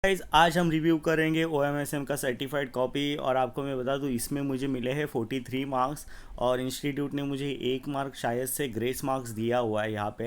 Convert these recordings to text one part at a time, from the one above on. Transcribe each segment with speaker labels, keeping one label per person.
Speaker 1: Guys आज हम review करेंगे OMSM का सर्टिफाइड कॉपी। और आपको मैं बता दूं इसमें मुझे मिले हैं 43 मार्क्स और इंस्टीट्यूट ने मुझे 1 मार्क शायद से ग्रेस मार्क्स दिया हुआ है यहाँ पे।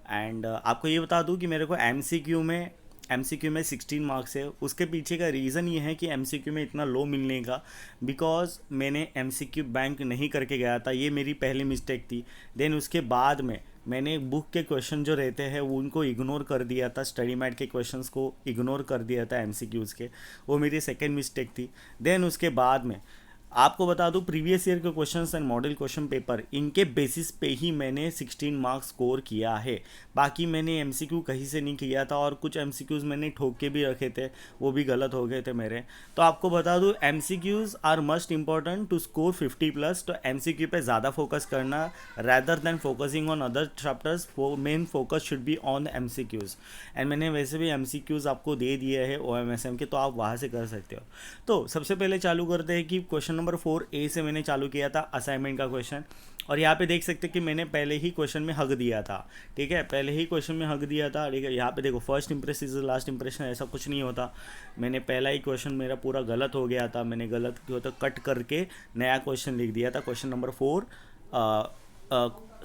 Speaker 1: एंड आपको ये बता दूं कि मेरे को एमसीक्यू में 16 मार्क्स है। उसके पीछे का रीज़न ये है कि एमसीक्यू में इतना लो मिलने का, बिकॉज मैंने एमसीक्यू बैंक नहीं करके गया था, ये मेरी पहली मिस्टेक थी। देन उसके बाद में मैंने बुक के क्वेश्चन जो रहते हैं वो उनको इग्नोर कर दिया था, स्टडी मैट के क्वेश्चंस को इग्नोर कर दिया था एमसीक्यूज़ के। वो मेरी सेकेंड मिस्टेक थी। देन उसके बाद में आपको बता दूं प्रीवियस ईयर के questions and model question paper इनके बेसिस पे ही मैंने 16 मार्क्स स्कोर किया है। बाकी मैंने एमसीक्यू कहीं से नहीं किया था और कुछ एमसीक्यूज़ मैंने ठोक के भी रखे थे, वो भी गलत हो गए थे मेरे। तो आपको बता दूं MCQs are must important to score 50+। तो एमसीक्यू पे ज़्यादा फोकस करना rather than focusing on other chapters, वो main focus should be on MCQs. And मैंने वैसे भी एमसीक्यूज़ आपको दे दिए हैं OMSM के, तो आप वहाँ से कर सकते हो। तो सबसे पहले चालू करते हैं कि क्वेश्चन नंबर 4A से मैंने चालू किया था असाइनमेंट का क्वेश्चन। और यहाँ पे देख सकते हैं कि मैंने पहले ही क्वेश्चन में हक दिया था। ठीक है, पहले ही क्वेश्चन में हक दिया था। ठीक है, यहाँ पे देखो first Impress is last impression, ऐसा कुछ नहीं होता। मैंने पहला ही क्वेश्चन मेरा पूरा गलत हो गया था, मैंने गलत क्यों तो कट करके नया क्वेश्चन लिख दिया था, क्वेश्चन नंबर 4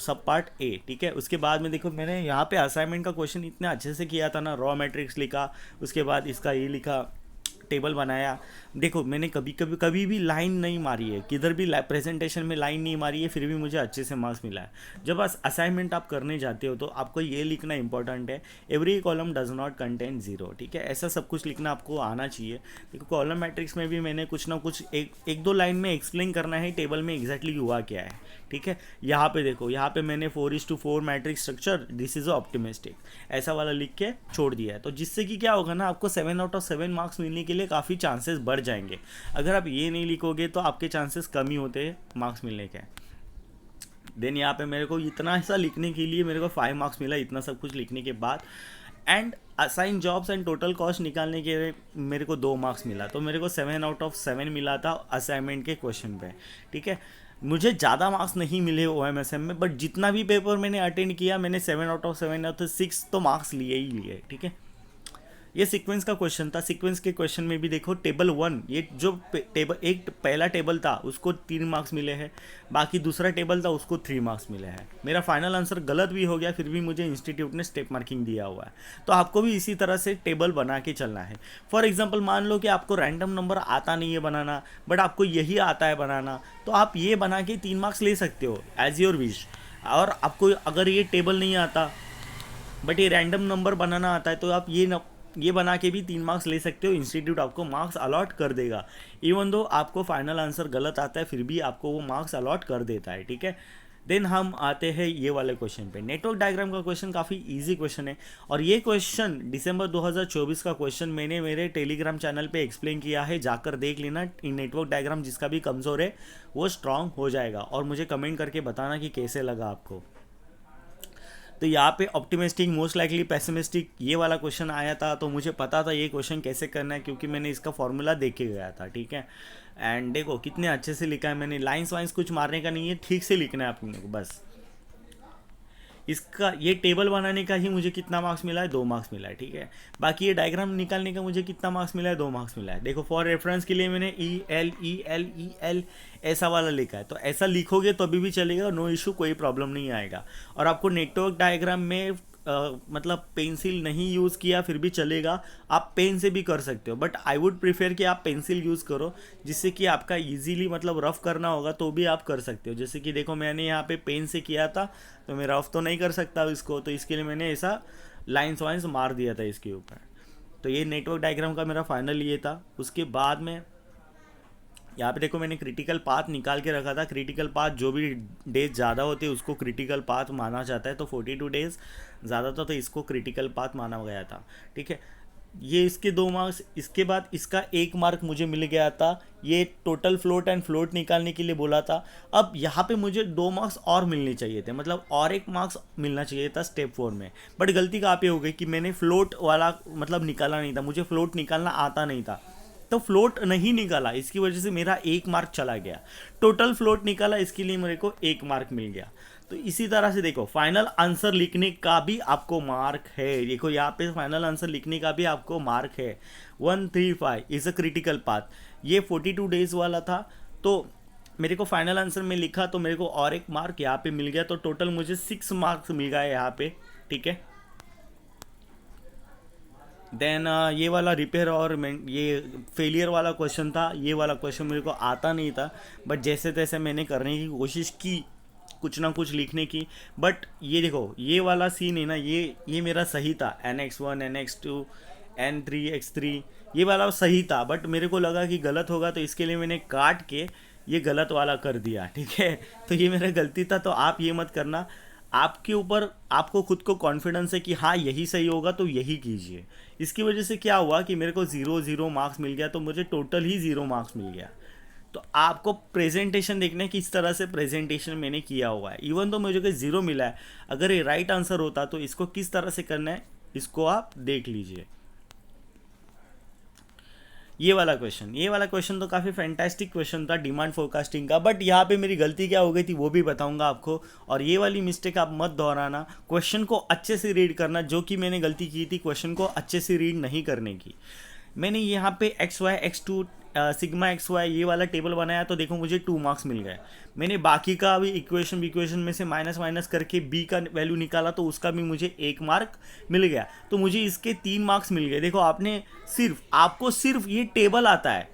Speaker 1: सब पार्ट ए। ठीक है, उसके बाद में देखो मैंने यहाँ पे असाइनमेंट का क्वेश्चन इतने अच्छे से किया था ना, रॉ मैट्रिक्स लिखा, उसके बाद इसका ये लिखा, टेबल बनाया। देखो मैंने कभी भी लाइन नहीं मारी है, किधर भी प्रेजेंटेशन में लाइन नहीं मारी है, फिर भी मुझे अच्छे से मार्क्स मिला है। जब असाइनमेंट आप करने जाते हो तो आपको ये लिखना इंपॉर्टेंट है, every column does not contain zero. ठीक है, ऐसा सब कुछ लिखना आपको आना चाहिए। देखो कॉलम मैट्रिक्स में भी मैंने कुछ ना कुछ एक दो लाइन में एक्सप्लेन करना है टेबल में एग्जैक्टली हुआ क्या है। ठीक है, यहाँ पे देखो, यहाँ पे मैंने 4:4 matrix structure, this is optimistic, ऐसा वाला लिख के छोड़ दिया है। तो जिससे कि क्या होगा ना, आपको 7/7 मार्क्स मिलने के लिए काफ़ी चांसेस बढ़ जाएंगे। अगर आप ये नहीं लिखोगे तो आपके चांसेस कम ही होते हैं मार्क्स मिलने के। देन यहाँ पे मेरे को इतना सा लिखने के लिए मेरे को 5 मार्क्स मिला, इतना सब कुछ लिखने के बाद। And assign jobs and total cost निकालने के मेरे को 2 मार्क्स मिला, तो मेरे को 7/7 मिला था असाइनमेंट के क्वेश्चन पे। ठीक है, मुझे ज़्यादा मार्क्स नहीं मिले OMSM में, बट जितना भी पेपर मैंने अटेंड किया मैंने 7/7 तो मार्क्स लिए ही लिए। ठीक है, ये सीक्वेंस का क्वेश्चन था। सीक्वेंस के क्वेश्चन में भी देखो टेबल 1, ये जो टेबल एक पहला टेबल था उसको 3 मार्क्स मिले हैं, बाकी दूसरा टेबल था उसको 3 मार्क्स मिले हैं। मेरा फाइनल आंसर गलत भी हो गया, फिर भी मुझे इंस्टीट्यूट ने स्टेप मार्किंग दिया हुआ है। तो आपको भी इसी तरह से टेबल बना के चलना है। फॉर एग्जाम्पल मान लो कि आपको रैंडम नंबर आता नहीं है बनाना, बट आपको यही आता है बनाना, तो आप ये बना के 3 मार्क्स ले सकते हो एज योर विश। और आपको अगर ये टेबल नहीं आता बट ये रैंडम नंबर बनाना आता है, तो आप ये बना के भी 3 मार्क्स ले सकते हो। इंस्टीट्यूट आपको मार्क्स अलॉट कर देगा, इवन दो आपको फाइनल आंसर गलत आता है फिर भी आपको वो मार्क्स अलॉट कर देता है। ठीक है, देन हम आते हैं ये वाले क्वेश्चन पे। नेटवर्क डायग्राम का क्वेश्चन काफ़ी इजी क्वेश्चन है, और ये क्वेश्चन दिसंबर 2024 का क्वेश्चन मैंने मेरे टेलीग्राम चैनल पे एक्सप्लेन किया है, जाकर देख लेना। इन नेटवर्क डायग्राम जिसका भी कमज़ोर है वो स्ट्रांग हो जाएगा, और मुझे कमेंट करके बताना कि कैसे लगा आपको। तो यहाँ पे ऑप्टिमिस्टिक, मोस्ट लाइकली, पेसिमिस्टिक, ये वाला क्वेश्चन आया था, तो मुझे पता था ये क्वेश्चन कैसे करना है क्योंकि मैंने इसका फॉर्मूला देख के गया था। ठीक है, एंड देखो कितने अच्छे से लिखा है मैंने, लाइन्स वाइन्स कुछ मारने का नहीं है, ठीक से लिखना है अपने को बस। इसका ये टेबल बनाने का ही मुझे कितना मार्क्स मिला है, 2 मार्क्स मिला है। ठीक है, बाकी ये डायग्राम निकालने का मुझे कितना मार्क्स मिला है, 2 मार्क्स मिला है। देखो फॉर रेफरेंस के लिए मैंने EL ऐसा वाला लिखा है, तो ऐसा लिखोगे तो अभी भी चलेगा, नो इशू, कोई प्रॉब्लम नहीं आएगा। और आपको नेटवर्क डायग्राम में मतलब पेंसिल नहीं यूज़ किया फिर भी चलेगा, आप पेन से भी कर सकते हो, बट आई वुड प्रिफेर कि आप पेंसिल यूज़ करो, जिससे कि आपका इजीली मतलब रफ़ करना होगा तो भी आप कर सकते हो। जैसे कि देखो मैंने यहाँ पे पेन से किया था, तो मैं रफ़ तो नहीं कर सकता इसको, तो इसके लिए मैंने ऐसा लाइन्स वाइन्स मार दिया था इसके ऊपर। तो ये नेटवर्क डायग्राम का मेरा फाइनल ये था। उसके बाद में यहाँ पे देखो मैंने क्रिटिकल पाथ निकाल के रखा था। क्रिटिकल पाथ जो भी डेज ज़्यादा होते हैं उसको क्रिटिकल पाथ माना जाता है, तो 42 डेज ज़्यादा था तो इसको क्रिटिकल पाथ माना गया था। ठीक है, ये इसके 2 मार्क्स। इसके बाद इसका 1 मार्क मुझे मिल गया था, ये टोटल फ्लोट एंड फ्लोट निकालने के लिए बोला था। अब यहाँ पे मुझे 2 मार्क्स और मिलने चाहिए थे, मतलब और 1 मार्क्स मिलना चाहिए था स्टेप 4 में, बट गलती कहाँ पे हो गई कि मैंने फ्लोट वाला मतलब निकाला नहीं था, मुझे फ्लोट निकालना आता नहीं था, तो फ्लोट नहीं निकाला, इसकी वजह से मेरा 1 मार्क चला गया। टोटल फ्लोट निकाला, इसके लिए मेरे को 1 मार्क मिल गया। तो इसी तरह से देखो फाइनल आंसर लिखने का भी आपको मार्क है, देखो यहाँ पे फाइनल आंसर लिखने का भी आपको मार्क है। 135 इज़ अ क्रिटिकल पाथ, ये 42 डेज वाला था, तो मेरे को फाइनल आंसर में लिखा तो मेरे को और एक मार्क यहाँ पे मिल गया, तो टोटल मुझे 6 मार्क्स मिल गए यहाँ पे, ठीक है। देन ये वाला रिपेयर और ये फेलियर वाला क्वेश्चन था, ये वाला क्वेश्चन मेरे को आता नहीं था, बट जैसे तैसे मैंने करने की कोशिश की, कुछ ना कुछ लिखने की। बट ये देखो ये वाला सीन है ना, ये मेरा सही था, NX1 NX2 N3X3 ये वाला सही था, बट मेरे को लगा कि गलत होगा, तो इसके लिए मैंने काट के ये गलत वाला कर दिया, ठीक है। तो ये मेरा गलती था, तो आप ये मत करना। आपके ऊपर आपको खुद को कॉन्फिडेंस है कि हाँ यही सही होगा तो यही कीजिए। इसकी वजह से क्या हुआ कि मेरे को 0 मार्क्स मिल गया, तो मुझे टोटल ही 0 मार्क्स मिल गया। तो आपको प्रेजेंटेशन देखना है किस तरह से प्रेजेंटेशन मैंने किया हुआ है। इवन तो मुझे 0 मिला है, अगर ये राइट आंसर होता तो इसको किस तरह से करना है इसको आप देख लीजिए। ये वाला क्वेश्चन तो काफ़ी फैंटास्टिक क्वेश्चन था डिमांड फोरकास्टिंग का, बट यहाँ पे मेरी गलती क्या हो गई थी वो भी बताऊंगा आपको। और ये वाली मिस्टेक आप मत दोहराना, क्वेश्चन को अच्छे से रीड करना, जो कि मैंने गलती की थी क्वेश्चन को अच्छे से रीड नहीं करने की। मैंने यहाँ पे XY X2 सिग्मा XY ये वाला टेबल बनाया, तो देखो मुझे 2 मार्क्स मिल गए। मैंने बाकी का भी इक्वेशन में से माइनस माइनस करके B का वैल्यू निकाला, तो उसका भी मुझे 1 मार्क मिल गया, तो मुझे इसके 3 मार्क्स मिल गए। देखो आपको सिर्फ ये टेबल आता है,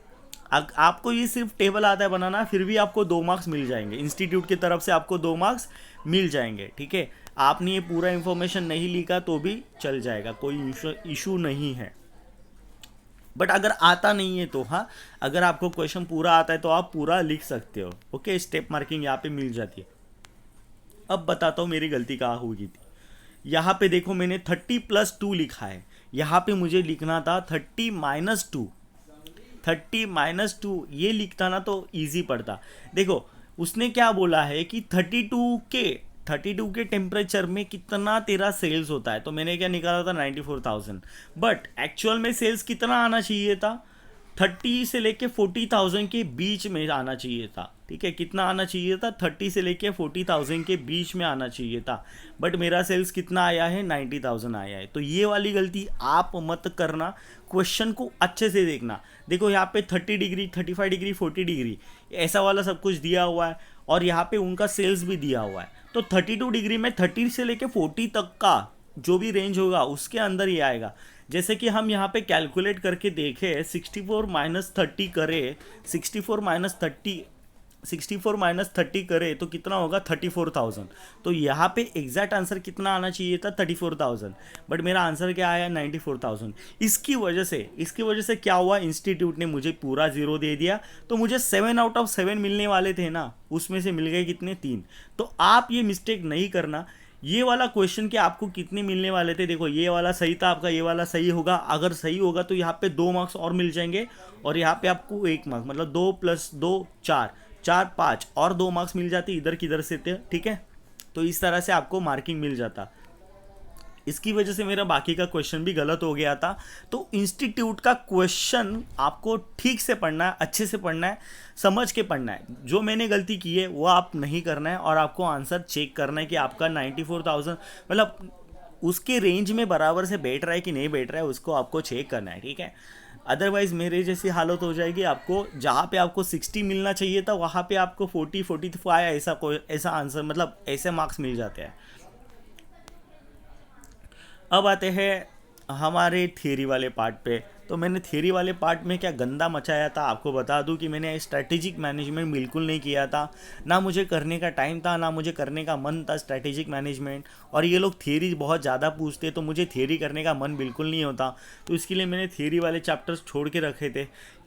Speaker 1: आपको ये सिर्फ टेबल आता है बनाना, फिर भी आपको 2 मार्क्स मिल जाएंगे, इंस्टीट्यूट की तरफ से आपको 2 मार्क्स मिल जाएंगे, ठीक है। आपने ये पूरा इन्फॉर्मेशन नहीं लिखा तो भी चल जाएगा, कोई इशू नहीं है। बट अगर आता नहीं है तो हाँ, अगर आपको क्वेश्चन पूरा आता है तो आप पूरा लिख सकते हो, ओके। स्टेप मार्किंग यहाँ पे मिल जाती है। अब बताता हूँ मेरी गलती कहाँ हुई थी। यहाँ पे देखो मैंने 30+2 लिखा है, यहाँ पे मुझे लिखना था 30-2। 30-2 ये लिखता ना तो इजी पड़ता। देखो उसने क्या बोला है कि 32 के टेम्परेचर में कितना तेरा सेल्स होता है, तो मैंने क्या निकाला था 94,000, बट एक्चुअल में सेल्स कितना आना चाहिए था, 30 से लेके 40,000 के बीच में आना चाहिए था, ठीक है। कितना आना चाहिए था, 30 से लेके 40,000 के बीच में आना चाहिए था, बट मेरा सेल्स कितना आया है, 90,000 आया है। तो ये वाली गलती आप मत करना, क्वेश्चन को अच्छे से देखना। देखो यहाँ पे 30 डिग्री 35 डिग्री 40 डिग्री ऐसा वाला सब कुछ दिया हुआ है, और यहाँ पे उनका सेल्स भी दिया हुआ है, तो 32 डिग्री में 30 से लेके 40 तक का जो भी रेंज होगा उसके अंदर ही आएगा। जैसे कि हम यहाँ पे कैलकुलेट करके देखें, 64-30 करें, 64-30 करे तो कितना होगा, 34,000। तो यहाँ पे एग्जैक्ट आंसर कितना आना चाहिए था, 34,000, बट मेरा आंसर क्या आया, 94,000। इसकी वजह से क्या हुआ, इंस्टीट्यूट ने मुझे पूरा 0 दे दिया, तो मुझे 7/7 मिलने वाले थे ना, उसमें से मिल गए कितने, 3। तो आप ये मिस्टेक नहीं करना। ये वाला क्वेश्चन के आपको कितने मिलने वाले थे, देखो ये वाला सही था आपका, ये वाला सही होगा, अगर सही होगा तो यहाँ पे 2 मार्क्स और मिल जाएंगे, और यहाँ पे आपको 1 मार्क्स, मतलब 2 + 2 4 5 और 2 मार्क्स मिल जाते इधर किधर से थे, ठीक है। तो इस तरह से आपको मार्किंग मिल जाता। इसकी वजह से मेरा बाकी का क्वेश्चन भी गलत हो गया था। तो इंस्टीट्यूट का क्वेश्चन आपको ठीक से पढ़ना है, अच्छे से पढ़ना है, समझ के पढ़ना है। जो मैंने गलती की है वो आप नहीं करना है, और आपको आंसर चेक करना है कि आपका 94,000 मतलब उसके रेंज में बराबर से बैठ रहा है कि नहीं बैठ रहा है, उसको आपको चेक करना है, ठीक है। अदरवाइज़ मेरे जैसी हालत हो जाएगी, आपको जहाँ पे आपको 60 मिलना चाहिए था वहाँ पे आपको 40-45 ऐसा आंसर, मतलब ऐसे मार्क्स मिल जाते हैं। अब आते हैं हमारे थियरी वाले पार्ट पे। तो मैंने थियरी वाले पार्ट में क्या गंदा मचाया था, आपको बता दूं कि मैंने स्ट्रैटेजिक मैनेजमेंट बिल्कुल नहीं किया था, ना मुझे करने का टाइम था, ना मुझे करने का मन था स्ट्रैटेजिक मैनेजमेंट। और ये लोग थियरी बहुत ज़्यादा पूछते, तो मुझे थियरी करने का मन बिल्कुल नहीं होता, तो इसके लिए मैंने थियरी वाले चैप्टर्स छोड़ के रखे थे।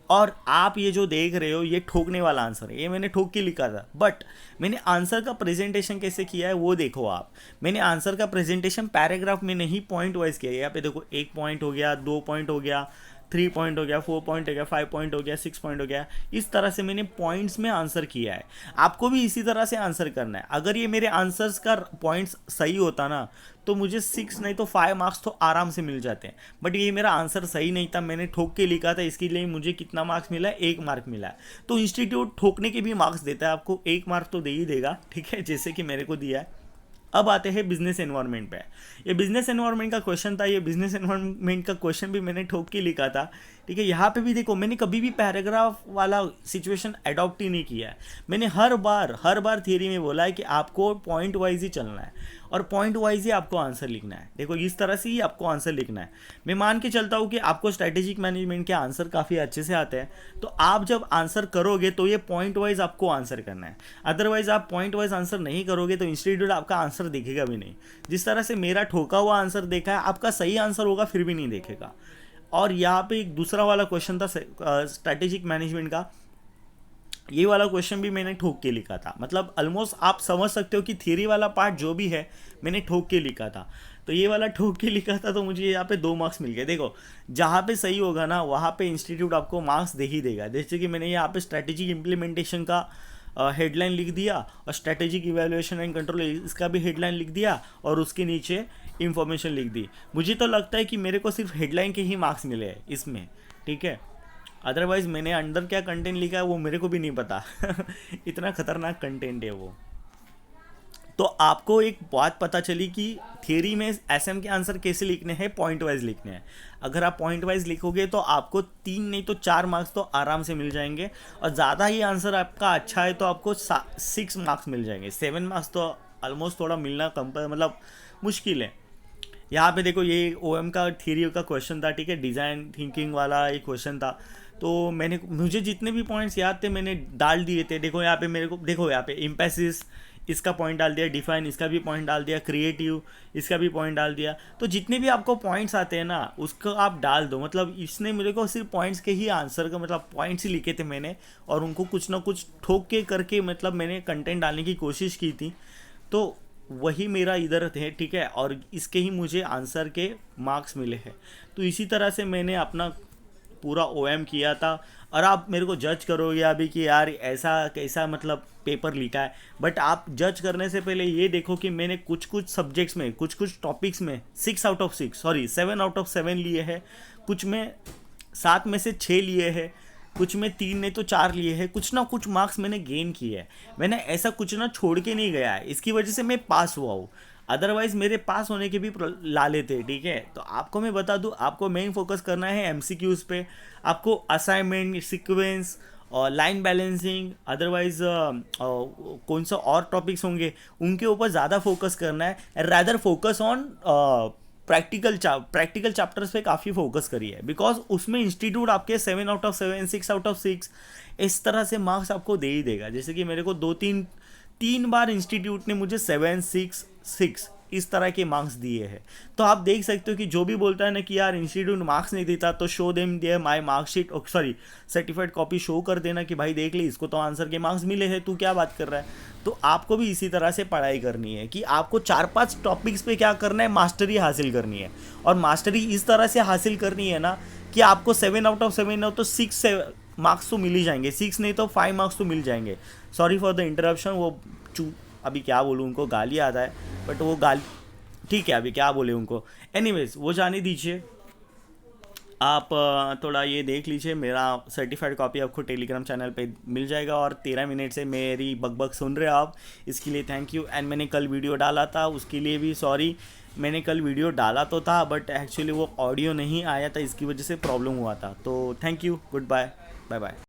Speaker 1: और आप ये जो देख रहे हो ये ठोकने वाला आंसर है, ये मैंने ठोक के लिखा था, बट मैंने आंसर का प्रेजेंटेशन कैसे किया है वो देखो आप। मैंने आंसर का प्रेजेंटेशन पैराग्राफ में नहीं, पॉइंट वाइज किया है। यहाँ पे देखो 1 पॉइंट हो गया, 2 पॉइंट हो गया, 3 पॉइंट हो गया, 4 पॉइंट हो गया, 5 पॉइंट हो गया, 6 पॉइंट हो गया। इस तरह से मैंने पॉइंट्स में आंसर किया है। आपको भी इसी तरह से आंसर करना है। अगर ये मेरे आंसर्स का पॉइंट्स सही होता ना तो मुझे 6 नहीं तो 5 मार्क्स तो आराम से मिल जाते हैं। बट ये मेरा आंसर सही नहीं था, मैंने ठोक के लिखा था, इसके लिए मुझे कितना मार्क्स मिला है, 1 मार्क मिला है। तो इंस्टीट्यूट ठोकने के भी मार्क्स देता है, आपको 1 मार्क तो दे ही देगा, ठीक है, जैसे कि मेरे को दिया है। अब आते हैं बिजनेस एनवायरनमेंट पे। ये बिजनेस एनवायरनमेंट का क्वेश्चन था, ये बिजनेस एनवायरनमेंट का क्वेश्चन भी मैंने ठोक के लिखा था, ठीक है। यहाँ पे भी देखो, मैंने कभी भी पैराग्राफ वाला सिचुएशन अडॉप्ट ही नहीं किया है। मैंने हर बार थियरी में बोला है कि आपको पॉइंट वाइज ही चलना है और पॉइंट वाइज ही आपको आंसर लिखना है। देखो, इस तरह से ही आपको आंसर लिखना है। मैं मान के चलता हूँ कि आपको स्ट्रैटेजिक मैनेजमेंट के आंसर काफ़ी अच्छे से आते हैं, तो आप जब आंसर करोगे तो ये पॉइंट वाइज आपको आंसर करना है। अदरवाइज आप पॉइंट वाइज आंसर नहीं करोगे तो इंस्टीट्यूट आपका आंसर देखेगा भी नहीं। जिस तरह से मेरा ठोका हुआ आंसर देखा है, आपका सही आंसर होगा फिर भी नहीं देखेगा। और यहाँ पे एक दूसरा वाला क्वेश्चन था स्ट्रैटेजिक मैनेजमेंट का, ये वाला क्वेश्चन भी मैंने ठोक के लिखा था। मतलब ऑलमोस्ट आप समझ सकते हो कि थियरी वाला पार्ट जो भी है मैंने ठोक के लिखा था। तो ये वाला ठोक के लिखा था तो मुझे यहाँ पे 2 मार्क्स मिल गए। देखो, जहाँ पे सही होगा ना वहाँ पे इंस्टीट्यूट आपको मार्क्स दे ही देगा। जैसे कि मैंने यहाँ पे स्ट्रैटेजिक इम्प्लीमेंटेशन का हेडलाइन लिख दिया और स्ट्रैटेजिक इवैल्यूएशन एंड कंट्रोल इसका भी हेडलाइन लिख दिया और उसके नीचे इंफॉर्मेशन लिख दी। मुझे तो लगता है कि मेरे को सिर्फ हेडलाइन के ही मार्क्स मिले हैं इसमें, ठीक है। अदरवाइज मैंने अंदर क्या कंटेंट लिखा है वो मेरे को भी नहीं पता इतना खतरनाक कंटेंट है वो। तो आपको एक बात पता चली कि थियरी में एसएम के आंसर कैसे लिखने हैं, पॉइंट वाइज लिखने हैं। अगर आप पॉइंट वाइज लिखोगे तो आपको 3 नहीं तो 4 मार्क्स तो आराम से मिल जाएंगे, और ज़्यादा ही आंसर आपका अच्छा है तो आपको 6 मार्क्स मिल जाएंगे। 7 मार्क्स तो ऑलमोस्ट थोड़ा मिलना मतलब मुश्किल है। यहाँ पे देखो, ये ओएम का थियरी का क्वेश्चन था, ठीक है, डिज़ाइन थिंकिंग वाला एक क्वेश्चन था। तो मुझे जितने भी पॉइंट्स याद थे मैंने डाल दिए थे। देखो यहाँ पे मेरे को, देखो यहाँ पे इम्पैसिस इसका पॉइंट डाल दिया, डिफाइन इसका भी पॉइंट डाल दिया, क्रिएटिव इसका भी पॉइंट डाल दिया। तो जितने भी आपको पॉइंट्स आते हैं ना उसको आप डाल दो। मतलब इसने मेरे को सिर्फ पॉइंट्स के ही आंसर का मतलब पॉइंट्स ही लिखे थे मैंने, और उनको कुछ ना कुछ ठोक के करके मतलब मैंने कंटेंट डालने की कोशिश की थी। तो वही मेरा इधर थे, ठीक है, और इसके ही मुझे आंसर के मार्क्स मिले हैं। तो इसी तरह से मैंने अपना पूरा ओएम किया था। और आप मेरे को जज करोगे अभी कि यार ऐसा कैसा मतलब पेपर लिखा है, बट आप जज करने से पहले ये देखो कि मैंने कुछ कुछ सब्जेक्ट्स में, कुछ कुछ टॉपिक्स में 7 आउट ऑफ 7 लिए हैं, कुछ में 7 में से 6 लिए हैं, कुछ में 3 नहीं तो 4 लिए हैं। कुछ ना कुछ मार्क्स मैंने गेन किए हैं। मैंने ऐसा कुछ ना छोड़ के नहीं गया है, इसकी वजह से मैं पास हुआ हूँ। अदरवाइज मेरे पास होने के भी लाले थे, ठीक है। तो आपको मैं बता दूं, आपको मेन फोकस करना है एमसीक्यूज पे। आपको असाइनमेंट, सीक्वेंस और लाइन बैलेंसिंग, अदरवाइज कौन सा और टॉपिक्स होंगे उनके ऊपर ज़्यादा फोकस करना है। Rather focus on practical chapters पे काफ़ी फोकस करिए, बिकॉज उसमें इंस्टीट्यूट आपके 7 आउट ऑफ 7, 6 आउट ऑफ 6 इस तरह से मार्क्स आपको दे ही देगा। जैसे कि मेरे को 3 बार इंस्टीट्यूट ने मुझे 7, 6, 6 इस तरह के मार्क्स दिए हैं। तो आप देख सकते हो कि जो भी बोलता है ना कि यार इंस्टीट्यूट मार्क्स नहीं देता, तो show them there my marksheet, sorry certified copy show कर देना कि भाई देख ले, इसको तो आंसर के मार्क्स मिले हैं, तू क्या बात कर रहा है। तो आपको भी इसी तरह से पढ़ाई करनी है कि आपको 4-5 टॉपिक्स पे क्या करना है, मास्टरी हासिल करनी है। और मास्टरी इस तरह से हासिल करनी है ना कि आपको 7 आउट ऑफ 7 हो तो 6 मार्क्स तो मिल ही जाएंगे, 6 नहीं तो 5 मार्क्स तो मिल जाएंगे। सॉरी फॉर द इंटरप्शन, वो अभी क्या बोलूँ, उनको गाली आता है, बट वो गाली ठीक है, अभी क्या बोले उनको। एनीवेज वो जाने दीजिए। आप थोड़ा ये देख लीजिए, मेरा सर्टिफाइड कॉपी आपको टेलीग्राम चैनल पे मिल जाएगा, और 13 मिनट से मेरी बकबक सुन रहे हो आप, इसके लिए थैंक यू। एंड मैंने कल वीडियो डाला था, उसके लिए भी सॉरी। मैंने कल वीडियो डाला तो था बट एक्चुअली वो ऑडियो नहीं आया था, इसकी वजह से प्रॉब्लम हुआ था। तो thank you, good bye, bye bye.